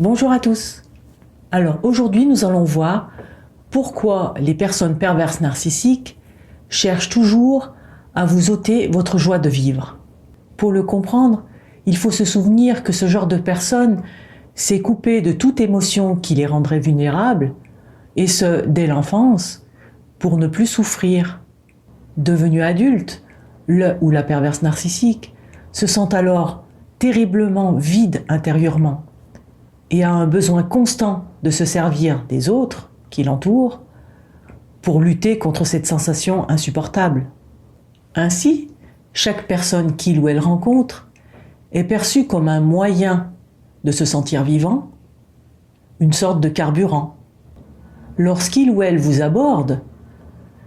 Bonjour à tous. Alors aujourd'hui nous allons voir pourquoi les personnes perverses narcissiques cherchent toujours à vous ôter votre joie de vivre. Pour le comprendre, il faut se souvenir que ce genre de personne s'est coupé de toute émotion qui les rendrait vulnérables, et ce dès l'enfance, pour ne plus souffrir. Devenu adulte, le ou la perverse narcissique se sent alors terriblement vide intérieurement et a un besoin constant de se servir des autres qui l'entourent pour lutter contre cette sensation insupportable. Ainsi, chaque personne qu'il ou elle rencontre est perçue comme un moyen de se sentir vivant, une sorte de carburant. Lorsqu'il ou elle vous aborde,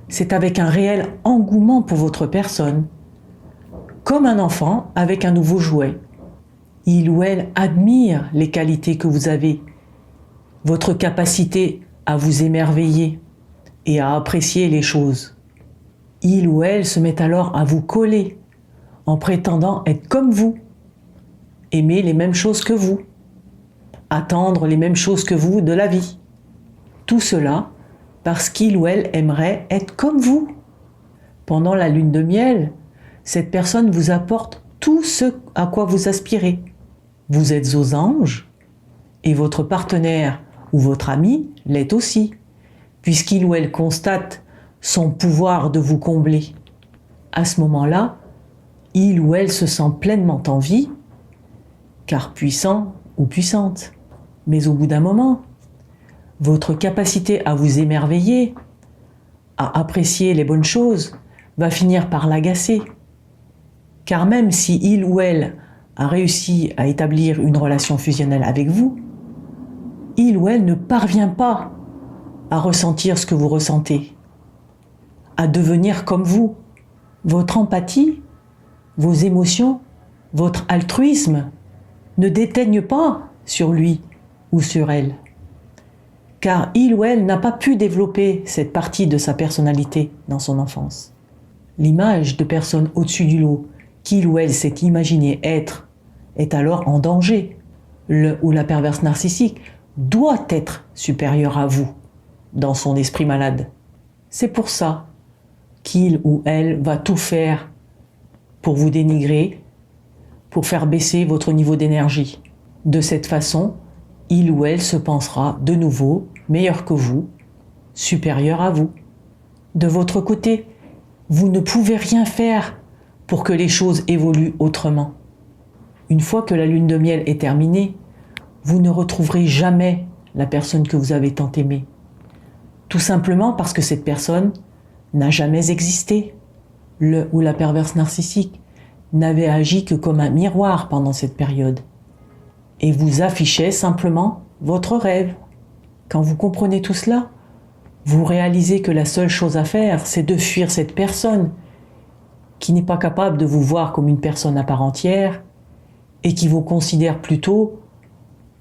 c'est avec un réel engouement pour votre personne, comme un enfant avec un nouveau jouet. Il ou elle admire les qualités que vous avez, votre capacité à vous émerveiller et à apprécier les choses. Il ou elle se met alors à vous coller en prétendant être comme vous, aimer les mêmes choses que vous, attendre les mêmes choses que vous de la vie. Tout cela parce qu'il ou elle aimerait être comme vous. Pendant la lune de miel, cette personne vous apporte tout ce à quoi vous aspirez. Vous êtes aux anges et votre partenaire ou votre ami l'est aussi, puisqu'il ou elle constate son pouvoir de vous combler. À ce moment-là, il ou elle se sent pleinement en vie, car puissant ou puissante. Mais au bout d'un moment, votre capacité à vous émerveiller, à apprécier les bonnes choses, va finir par l'agacer. Car même si il ou elle a réussi à établir une relation fusionnelle avec vous, il ou elle ne parvient pas à ressentir ce que vous ressentez, à devenir comme vous. Votre empathie, vos émotions, votre altruisme ne déteignent pas sur lui ou sur elle, car il ou elle n'a pas pu développer cette partie de sa personnalité dans son enfance. L'image de personne au-dessus du lot qu'il ou elle s'est imaginé être est alors en danger. Le ou la perverse narcissique doit être supérieur à vous dans son esprit malade. C'est pour ça qu'il ou elle va tout faire pour vous dénigrer, pour faire baisser votre niveau d'énergie. De cette façon, il ou elle se pensera de nouveau meilleur que vous, supérieur à vous. De votre côté, vous ne pouvez rien faire pour que les choses évoluent autrement. Une fois que la lune de miel est terminée, vous ne retrouverez jamais la personne que vous avez tant aimée. Tout simplement parce que cette personne n'a jamais existé. Le ou la perverse narcissique n'avait agi que comme un miroir pendant cette période et vous affichait simplement votre rêve. Quand vous comprenez tout cela, vous réalisez que la seule chose à faire, c'est de fuir cette personne qui n'est pas capable de vous voir comme une personne à part entière et qui vous considère plutôt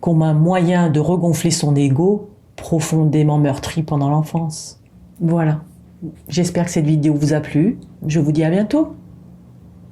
comme un moyen de regonfler son ego profondément meurtri pendant l'enfance. Voilà. J'espère que cette vidéo vous a plu. Je vous dis à bientôt.